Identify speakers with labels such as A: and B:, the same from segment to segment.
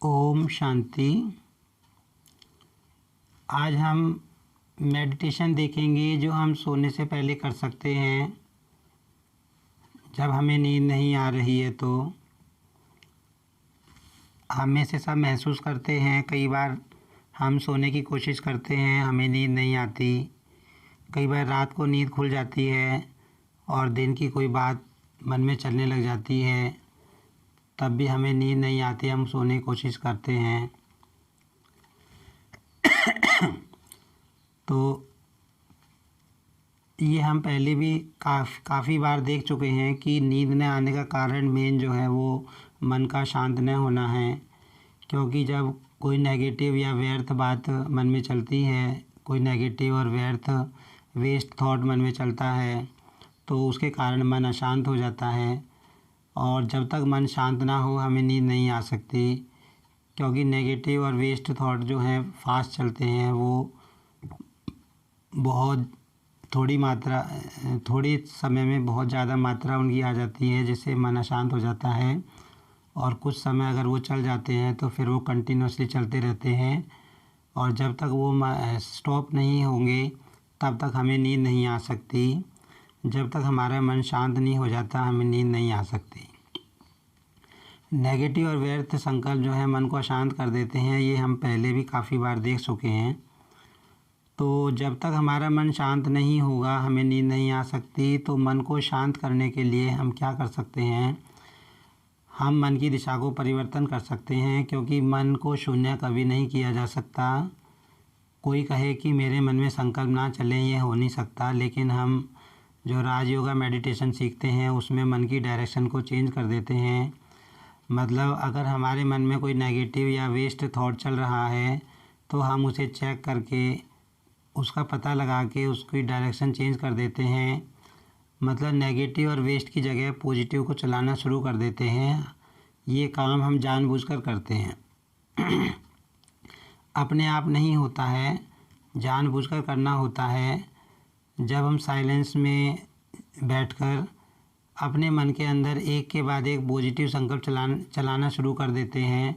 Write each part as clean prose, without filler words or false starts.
A: ओम शांति। आज हम मेडिटेशन देखेंगे जो हम सोने से पहले कर सकते हैं जब हमें नींद नहीं आ रही है। तो हम में से सब महसूस करते हैं, कई बार हम सोने की कोशिश करते हैं, हमें नींद नहीं आती। कई बार रात को नींद खुल जाती है और दिन की कोई बात मन में चलने लग जाती है, तब भी हमें नींद नहीं आती, हम सोने की कोशिश करते हैं। तो ये हम पहले भी काफ़ी बार देख चुके हैं कि नींद न आने का कारण मेन जो है वो मन का शांत न होना है। क्योंकि जब कोई नेगेटिव या व्यर्थ बात मन में चलती है, कोई नेगेटिव और व्यर्थ वेस्ट थॉट मन में चलता है, तो उसके कारण मन अशांत हो जाता है। और जब तक मन शांत ना हो हमें नींद नहीं आ सकती। क्योंकि नेगेटिव और वेस्ट थॉट जो हैं फास्ट चलते हैं, वो बहुत थोड़ी समय में बहुत ज़्यादा मात्रा उनकी आ जाती है, जिससे मन अशांत हो जाता है। और कुछ समय अगर वो चल जाते हैं तो फिर वो कंटिन्यूसली चलते रहते हैं, और जब तक वो स्टॉप नहीं होंगे तब तक हमें नींद नहीं आ सकती। जब तक हमारा मन शांत नहीं हो जाता हमें नींद नहीं आ सकती। नेगेटिव और व्यर्थ संकल्प जो है मन को अशांत कर देते हैं, ये हम पहले भी काफ़ी बार देख चुके हैं। तो जब तक हमारा मन शांत नहीं होगा हमें नींद नहीं आ सकती। तो मन को शांत करने के लिए हम क्या कर सकते हैं? हम मन की दिशा को परिवर्तन कर सकते हैं, क्योंकि मन को शून्य कभी नहीं किया जा सकता। कोई कहे कि मेरे मन में संकल्प ना चले, ये हो नहीं सकता। लेकिन हम जो राजयोगा मेडिटेशन सीखते हैं उसमें मन की डायरेक्शन को चेंज कर देते हैं। मतलब अगर हमारे मन में कोई नेगेटिव या वेस्ट थॉट चल रहा है तो हम उसे चेक करके उसका पता लगा के उसकी डायरेक्शन चेंज कर देते हैं। मतलब नेगेटिव और वेस्ट की जगह पॉजिटिव को चलाना शुरू कर देते हैं। ये काम हम जानबूझकर करते हैं। अपने आप नहीं होता है, जानबूझकर करना होता है। जब हम साइलेंस में बैठकर अपने मन के अंदर एक के बाद एक पॉजिटिव संकल्प चलाना शुरू कर देते हैं,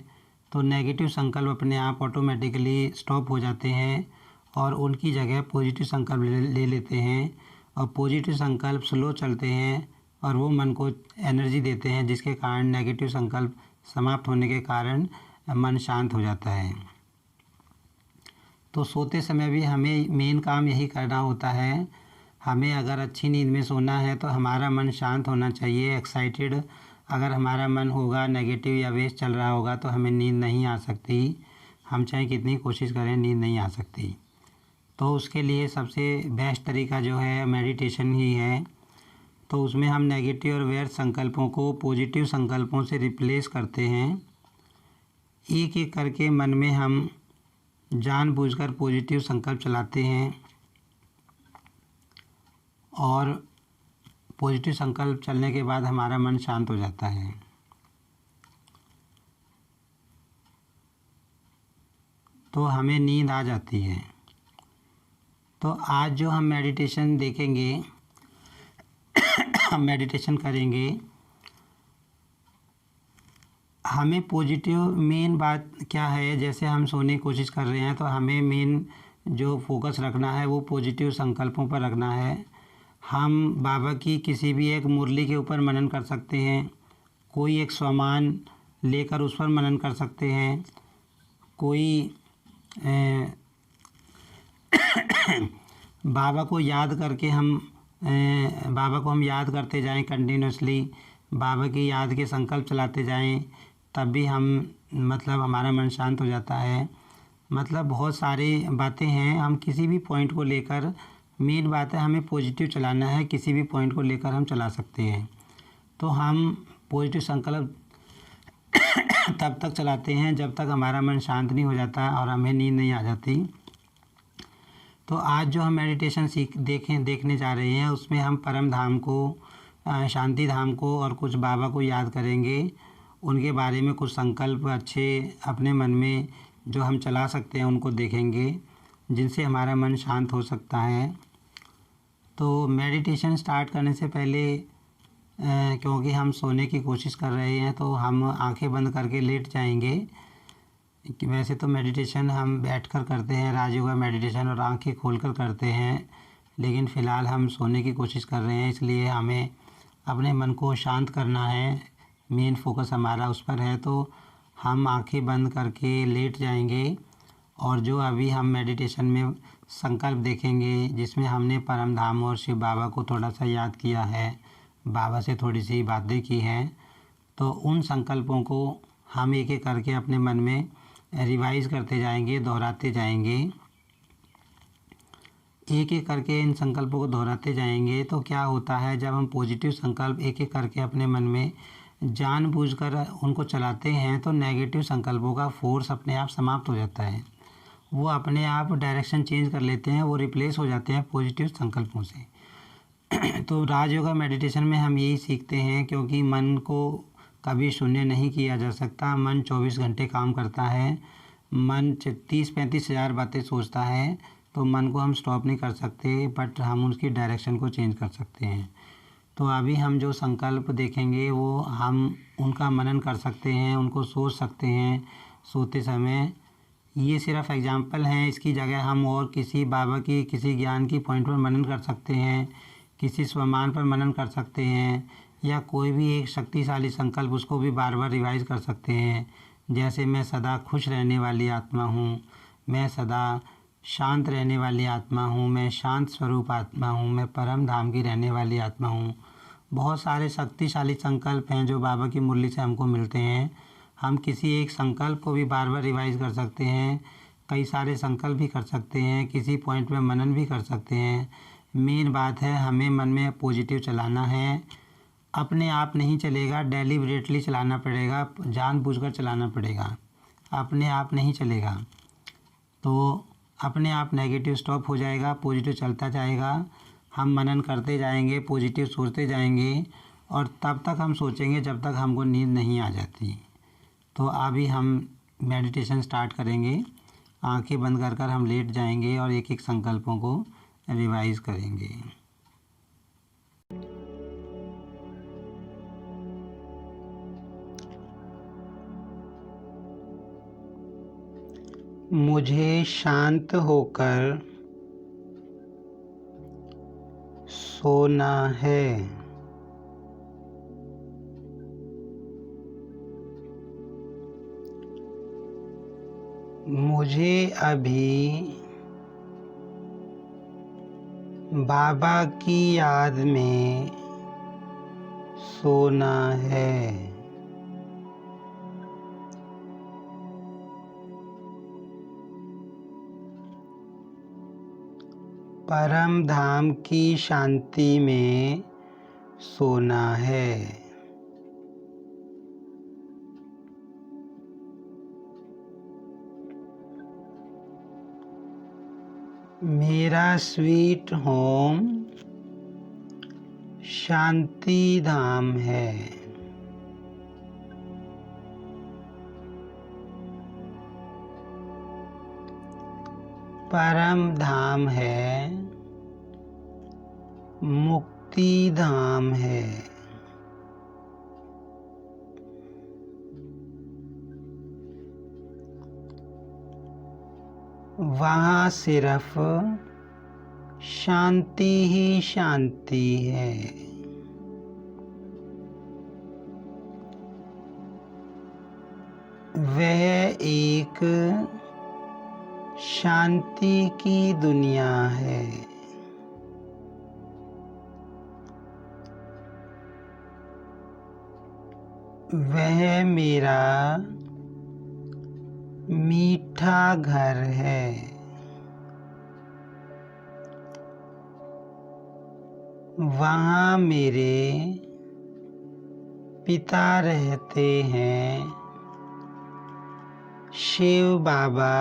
A: तो नेगेटिव संकल्प अपने आप ऑटोमेटिकली स्टॉप हो जाते हैं और उनकी जगह पॉजिटिव संकल्प ले लेते हैं। और पॉजिटिव संकल्प स्लो चलते हैं और वो मन को एनर्जी देते हैं, जिसके कारण नेगेटिव संकल्प समाप्त होने के कारण मन शांत हो जाता है। तो सोते समय भी हमें मेन काम यही करना होता है। हमें अगर अच्छी नींद में सोना है तो हमारा मन शांत होना चाहिए, एक्साइटेड। अगर हमारा मन होगा नेगेटिव या वेस्ट चल रहा होगा तो हमें नींद नहीं आ सकती। हम चाहे कितनी कोशिश करें नींद नहीं आ सकती। तो उसके लिए सबसे बेस्ट तरीका जो है मेडिटेशन ही है। तो उसमें हम नेगेटिव और व्यर्थ संकल्पों को पॉजिटिव संकल्पों से रिप्लेस करते हैं। एक एक करके मन में हम जानबूझकर पॉजिटिव संकल्प चलाते हैं, और पॉजिटिव संकल्प चलने के बाद हमारा मन शांत हो जाता है। तो हमें नींद आ जाती है। तो आज जो हम मेडिटेशन देखेंगे, हम मेडिटेशन करेंगे, हमें पॉजिटिव मेन बात क्या है। जैसे हम सोने की कोशिश कर रहे हैं तो हमें मेन जो फोकस रखना है वो पॉजिटिव संकल्पों पर रखना है। हम बाबा की किसी भी एक मुरली के ऊपर मनन कर सकते हैं, कोई एक स्वमान लेकर उस पर मनन कर सकते हैं, कोई बाबा को याद करके बाबा को हम याद करते जाएं कंटिन्यूसली, बाबा की याद के संकल्प चलाते जाएं, तब भी मतलब हमारा मन शांत हो जाता है। मतलब बहुत सारी बातें हैं। हम किसी भी पॉइंट को लेकर, मेन बात है हमें पॉजिटिव चलाना है, किसी भी पॉइंट को लेकर हम चला सकते हैं। तो हम पॉजिटिव संकल्प तब तक चलाते हैं जब तक हमारा मन शांत नहीं हो जाता और हमें नींद नहीं आ जाती। तो आज जो हम मेडिटेशन देखने जा रहे हैं उसमें हम परम धाम को, शांति धाम को और कुछ बाबा को याद करेंगे। उनके बारे में कुछ संकल्प अच्छे अपने मन में जो हम चला सकते हैं उनको देखेंगे, जिनसे हमारा मन शांत हो सकता है। तो मेडिटेशन स्टार्ट करने से पहले क्योंकि हम सोने की कोशिश कर रहे हैं तो हम आंखें बंद करके लेट जाएंगे। कि वैसे तो मेडिटेशन हम बैठकर करते हैं, राजयोग मेडिटेशन, और आंखें खोलकर करते हैं, लेकिन फ़िलहाल हम सोने की कोशिश कर रहे हैं, इसलिए हमें अपने मन को शांत करना है। मेन फोकस हमारा उस पर है। तो हम आंखें बंद करके लेट जाएंगे और जो अभी हम मेडिटेशन में संकल्प देखेंगे, जिसमें हमने परम धाम और शिव बाबा को थोड़ा सा याद किया है, बाबा से थोड़ी सी बातें की हैं, तो उन संकल्पों को हम एक एक करके अपने मन में रिवाइज करते जाएंगे, दोहराते जाएंगे। एक एक करके इन संकल्पों को दोहराते जाएंगे तो क्या होता है, जब हम पॉजिटिव संकल्प एक एक करके अपने मन में जानबूझकर उनको चलाते हैं तो नेगेटिव संकल्पों का फोर्स अपने आप समाप्त हो जाता है। वो अपने आप डायरेक्शन चेंज कर लेते हैं, वो रिप्लेस हो जाते हैं पॉजिटिव संकल्पों से। तो राजयोगा मेडिटेशन में हम यही सीखते हैं, क्योंकि मन को कभी शून्य नहीं किया जा सकता। मन 24 घंटे काम करता है। मन 30-35 हज़ार बातें सोचता है, तो मन को हम स्टॉप नहीं कर सकते, बट हम उसकी डायरेक्शन को चेंज कर सकते हैं। तो अभी हम जो संकल्प देखेंगे वो हम उनका मनन कर सकते हैं, उनको सोच सकते हैं सोते समय। ये सिर्फ एग्जाम्पल हैं, इसकी जगह हम और किसी बाबा की किसी ज्ञान की पॉइंट पर मनन कर सकते हैं, किसी स्वमान पर मनन कर सकते हैं, या कोई भी एक शक्तिशाली संकल्प उसको भी बार बार रिवाइज कर सकते हैं। जैसे मैं सदा खुश रहने वाली आत्मा हूँ, मैं सदा शांत रहने वाली आत्मा हूँ, मैं शांत स्वरूप आत्मा हूँ, मैं परम धाम की रहने वाली आत्मा हूँ। बहुत सारे शक्तिशाली संकल्प हैं जो बाबा की मुरली से हमको मिलते हैं। हम किसी एक संकल्प को भी बार बार रिवाइज कर सकते हैं, कई सारे संकल्प भी कर सकते हैं, किसी पॉइंट में मनन भी कर सकते हैं। मेन बात है हमें मन में पॉजिटिव चलाना है। अपने आप नहीं चलेगा, डेलिबरेटली चलाना पड़ेगा, जानबूझकर चलाना पड़ेगा, अपने आप नहीं चलेगा। तो अपने आप नेगेटिव स्टॉप हो जाएगा, पॉजिटिव चलता जाएगा। हम मनन करते जाएंगे, पॉजिटिव सोचते जाएंगे, और तब तक हम सोचेंगे जब तक हमको नींद नहीं आ जाती। तो अभी हम मेडिटेशन स्टार्ट करेंगे। आंखें बंद कर कर हम लेट जाएंगे और एक एक संकल्पों को रिवाइज करेंगे। मुझे शांत होकर सोना है। मुझे अभी बाबा की याद में सोना है। परम धाम की शांति में सोना है। मेरा स्वीट होम शांति धाम है। परम धाम है, मुक्ति धाम है। वहाँ सिर्फ शांति ही शांति है। वह एक शांति की दुनिया है। वह मेरा मीठा घर है। वहाँ मेरे पिता रहते हैं, शिव बाबा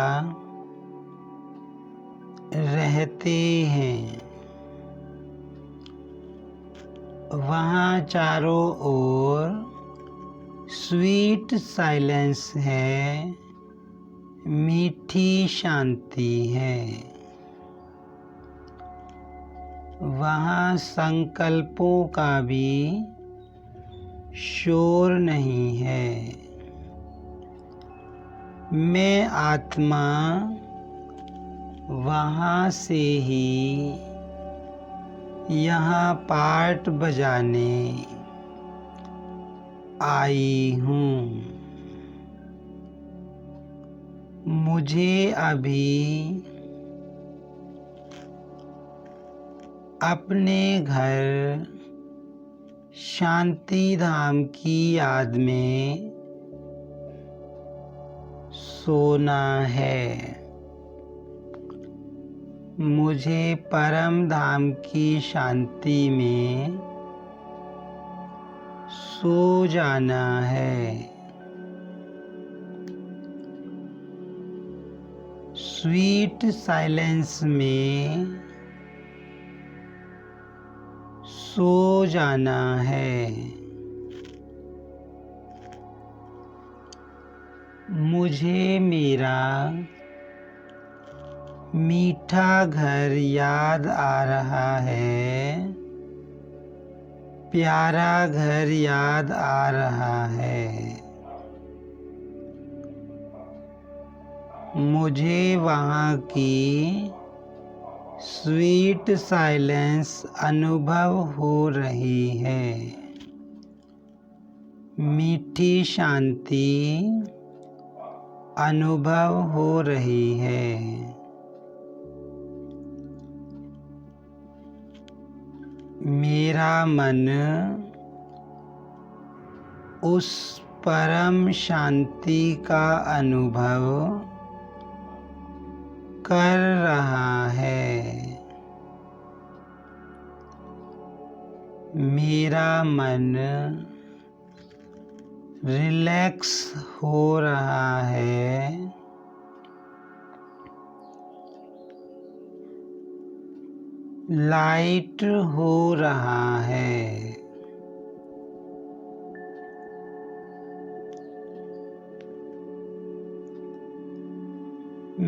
A: रहते हैं। वहाँ चारों ओर स्वीट साइलेंस है, मीठी शांति है। वहाँ संकल्पों का भी शोर नहीं है। मैं आत्मा वहाँ से ही यहाँ पार्ट बजाने आई हूँ। मुझे अभी अपने घर शांति धाम की याद में सोना है। मुझे परम धाम की शांति में सो जाना है। स्वीट साइलेंस में सो जाना है। मुझे मेरा मीठा घर याद आ रहा है। प्यारा घर याद आ रहा है। मुझे वहाँ की स्वीट साइलेंस अनुभव हो रही है। मीठी शांति अनुभव हो रही है। मेरा मन उस परम शांति का अनुभव कर रहा है। मेरा मन रिलैक्स हो रहा है। लाइट हो रहा है।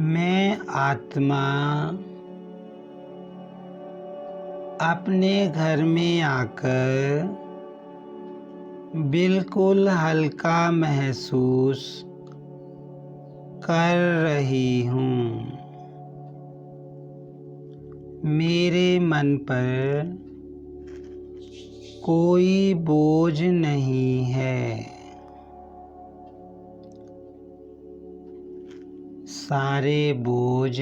A: मैं आत्मा अपने घर में आकर बिल्कुल हल्का महसूस कर रही हूँ। मेरे मन पर कोई बोझ नहीं है। सारे बोझ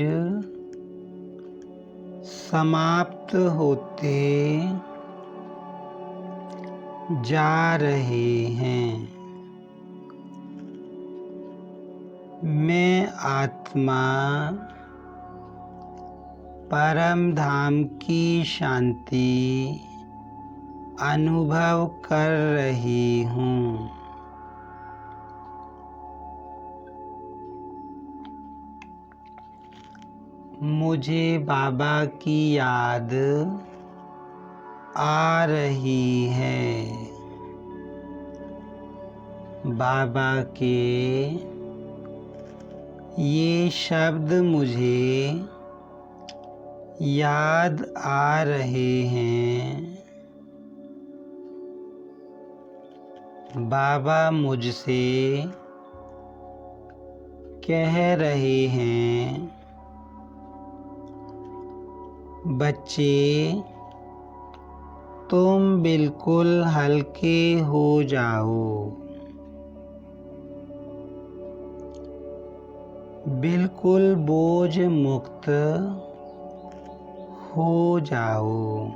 A: समाप्त होते जा रहे हैं। मैं आत्मा परम धाम की शांति अनुभव कर रही हूँ। मुझे बाबा की याद आ रही है। बाबा के ये शब्द मुझे याद आ रहे हैं। बाबा मुझसे कह रहे हैं, बच्चे तुम बिल्कुल हल्के हो जाओ। बिल्कुल बोझ मुक्त हो जाओ।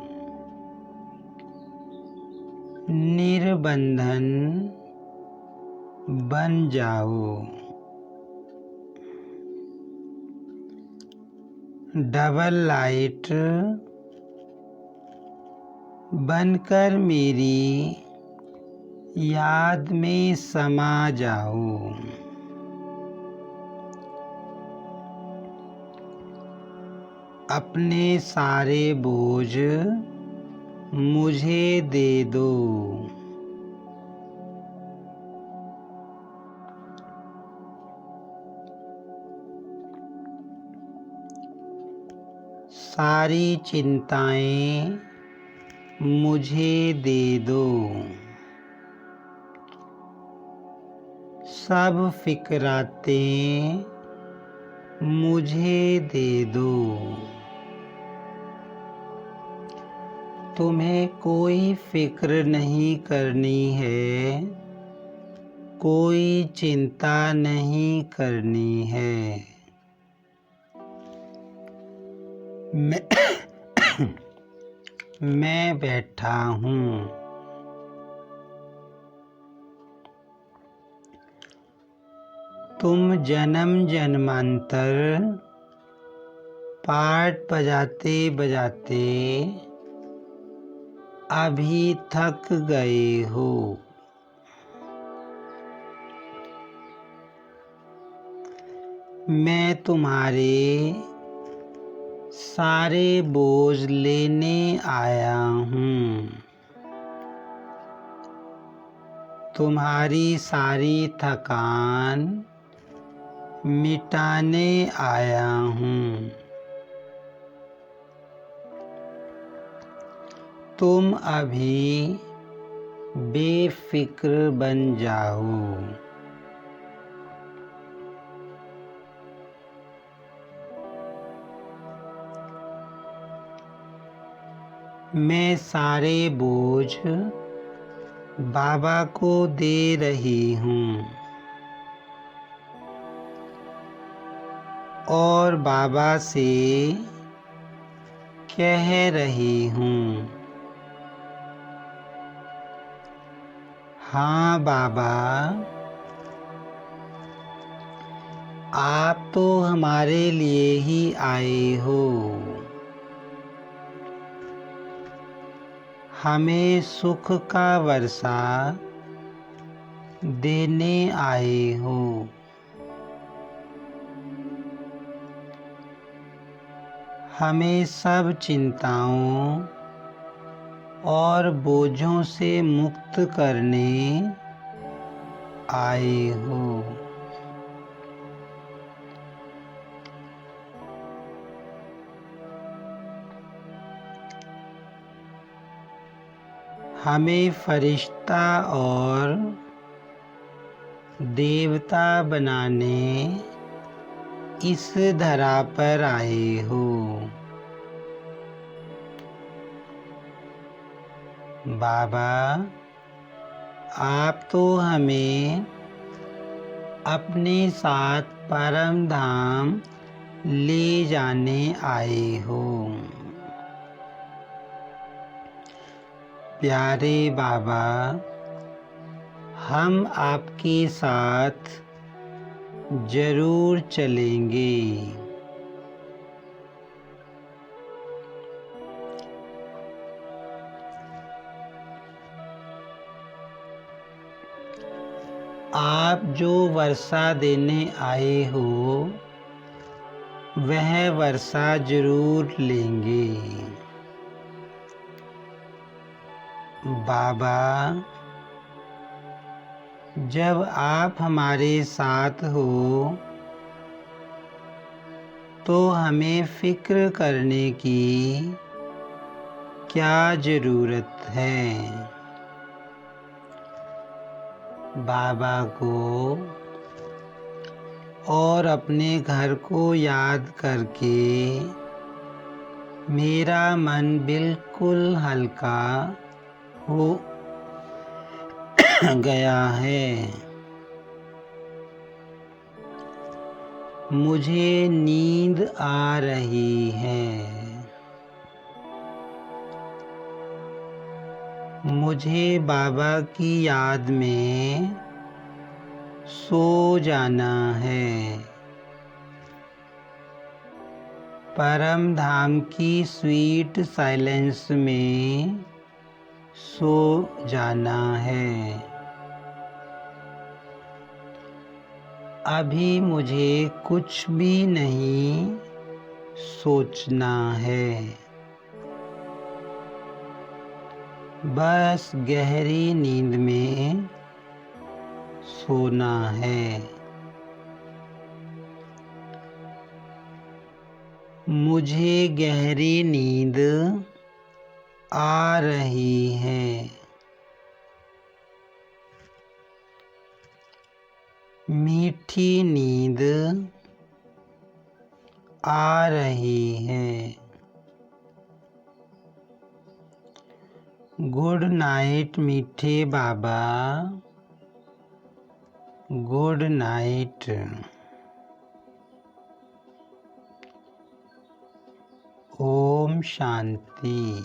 A: निर्बंधन बन जाओ। डबल लाइट बनकर मेरी याद में समा जाओ। अपने सारे बोझ मुझे दे दो। सारी चिंताएं मुझे दे दो। सब फिक्रातें मुझे दे दो। तुम्हें कोई फिक्र नहीं करनी है, कोई चिंता नहीं करनी है। मैं बैठा हूँ। तुम जन्म जन्मांतर पाठ बजाते बजाते अभी थक गए हो। मैं तुम्हारे सारे बोझ लेने आया हूँ। तुम्हारी सारी थकान मिटाने आया हूँ। तुम अभी बेफिक्र बन जाओ। मैं सारे बोझ बाबा को दे रही हूँ और बाबा से कह रही हूँ, हाँ बाबा, आप तो हमारे लिए ही आए हो। हमें सुख का वर्षा देने आए हो। हमें सब चिंताओं और बोझों से मुक्त करने आए हो। हमें फरिश्ता और देवता बनाने इस धरा पर आए हो। बाबा, आप तो हमें अपने साथ परम धाम ले जाने आए हो। प्यारे बाबा, हम आपके साथ जरूर चलेंगे। आप जो वर्षा देने आए हो वह वर्षा जरूर लेंगे। बाबा, जब आप हमारे साथ हो तो हमें फिक्र करने की क्या जरूरत है। बाबा को और अपने घर को याद करके मेरा मन बिल्कुल हल्का हो गया है। मुझे नींद आ रही है। मुझे बाबा की याद में सो जाना है। परम धाम की स्वीट साइलेंस में सो जाना है। अभी मुझे कुछ भी नहीं सोचना है। बस गहरी नींद में सोना है। मुझे गहरी नींद आ रही है। मीठी नींद आ रही है। गुड नाइट मीठे बाबा, गुड नाइट। ओम शांति।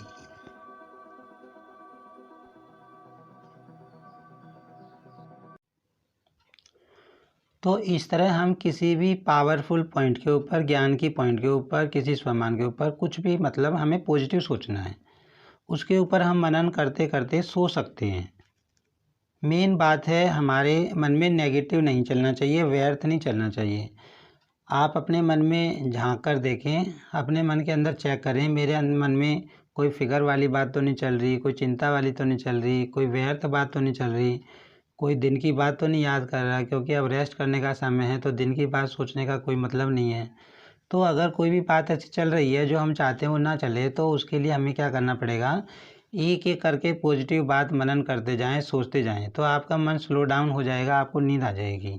A: तो इस तरह हम किसी भी पावरफुल पॉइंट के ऊपर, ज्ञान की पॉइंट के ऊपर, किसी स्वमान के ऊपर, कुछ भी मतलब हमें पॉजिटिव सोचना है, उसके ऊपर हम मनन करते करते सो सकते हैं। मेन बात है हमारे मन में नेगेटिव नहीं चलना चाहिए, व्यर्थ नहीं चलना चाहिए। आप अपने मन में झांक कर देखें, अपने मन के अंदर चेक करें, मेरे मन में कोई फिगर वाली बात तो नहीं चल रही, कोई चिंता वाली तो नहीं चल रही, कोई व्यर्थ बात तो नहीं चल रही, कोई दिन की बात तो नहीं याद कर रहा, क्योंकि अब रेस्ट करने का समय है, तो दिन की बात सोचने का कोई मतलब नहीं है। तो अगर कोई भी बात ऐसी चल रही है जो हम चाहते हैं वो ना चले, तो उसके लिए हमें क्या करना पड़ेगा, एक एक करके पॉजिटिव बात मनन करते जाएं, सोचते जाएं, तो आपका मन स्लो डाउन हो जाएगा, आपको नींद आ जाएगी।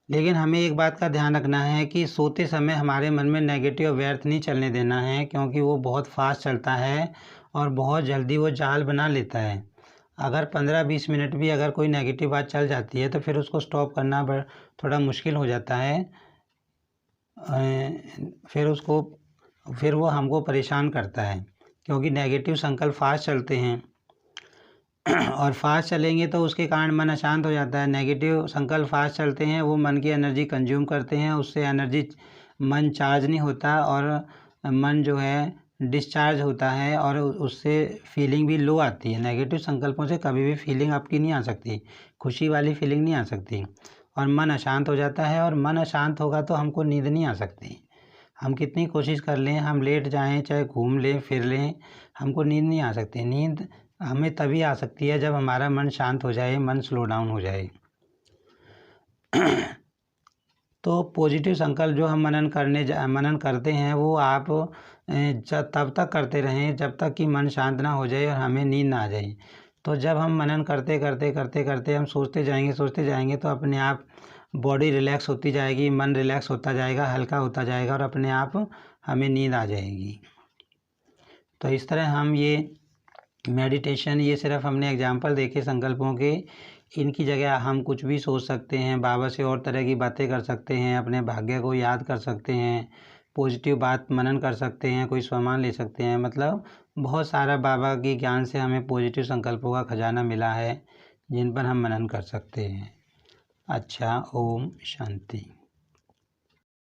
A: लेकिन हमें एक बात का ध्यान रखना है कि सोते समय हमारे मन में नेगेटिव व्यर्थ नहीं चलने देना है, क्योंकि वो बहुत फास्ट चलता है और बहुत जल्दी वो जाल बना लेता है। अगर 15-20 मिनट भी अगर कोई नेगेटिव बात चल जाती है तो फिर उसको स्टॉप करना थोड़ा मुश्किल हो जाता है। फिर वो हमको परेशान करता है, क्योंकि नेगेटिव संकल्प फास्ट चलते हैं और फास्ट चलेंगे तो उसके कारण मन अशांत हो जाता है। नेगेटिव संकल्प फास्ट चलते हैं, वो मन की एनर्जी कंज्यूम करते हैं, उससे एनर्जी मन चार्ज नहीं होता और मन जो है डिस्चार्ज होता है और उससे फीलिंग भी लो आती है। नेगेटिव संकल्पों से कभी भी फीलिंग आपकी नहीं आ सकती, खुशी वाली फीलिंग नहीं आ सकती और मन अशांत हो जाता है। और मन अशांत होगा तो हमको नींद नहीं आ सकती। हम कितनी कोशिश कर लें, हम लेट जाएं, चाहे घूम लें फिर लें, हमको नींद नहीं आ सकती। नींद हमें तभी आ सकती है जब हमारा मन शांत हो जाए, मन स्लो डाउन हो जाए। तो पॉजिटिव संकल्प जो हम मनन करते हैं वो आप तब तक करते रहें जब तक कि मन शांत ना हो जाए और हमें नींद ना आ जाए। तो जब हम मनन करते करते करते करते हम सोचते जाएंगे तो अपने आप बॉडी रिलैक्स होती जाएगी, मन रिलैक्स होता जाएगा, हल्का होता जाएगा और अपने आप हमें नींद आ जाएगी। तो इस तरह हम ये मेडिटेशन, ये सिर्फ हमने एग्जाम्पल देखे संकल्पों के, इनकी जगह हम कुछ भी सोच सकते हैं, बाबा से और तरह की बातें कर सकते हैं, अपने भाग्य को याद कर सकते हैं, पॉजिटिव बात मनन कर सकते हैं, कोई सामान ले सकते हैं। मतलब बहुत सारा बाबा के ज्ञान से हमें पॉजिटिव संकल्पों का खजाना मिला है जिन पर हम मनन कर सकते हैं। अच्छा, ओम शांति।